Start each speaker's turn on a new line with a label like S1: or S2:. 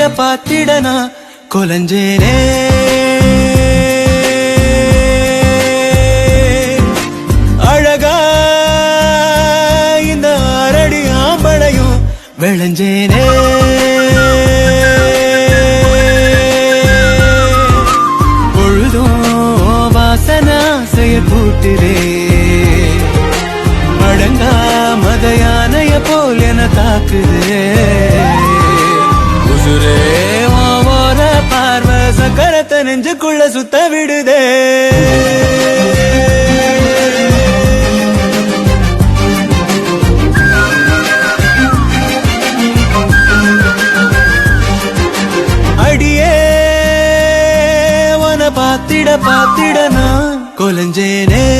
S1: பாத்திட நான் கொலஞ்சேனே. அழகா இந்த அரடி ஆம்பளையும் விளைஞ்சேனே. பொழுதும் வாசனா செய்ய கூட்டுரே. அடங்கா மத யானைய போல் என தாக்குதே. உசுரே ஓர பார்வை சக்கரத்தை நெஞ்சுக்குள்ள சுத்த விடுதே. அடியே உன பாத்திட நான் கொலஞ்சேனே.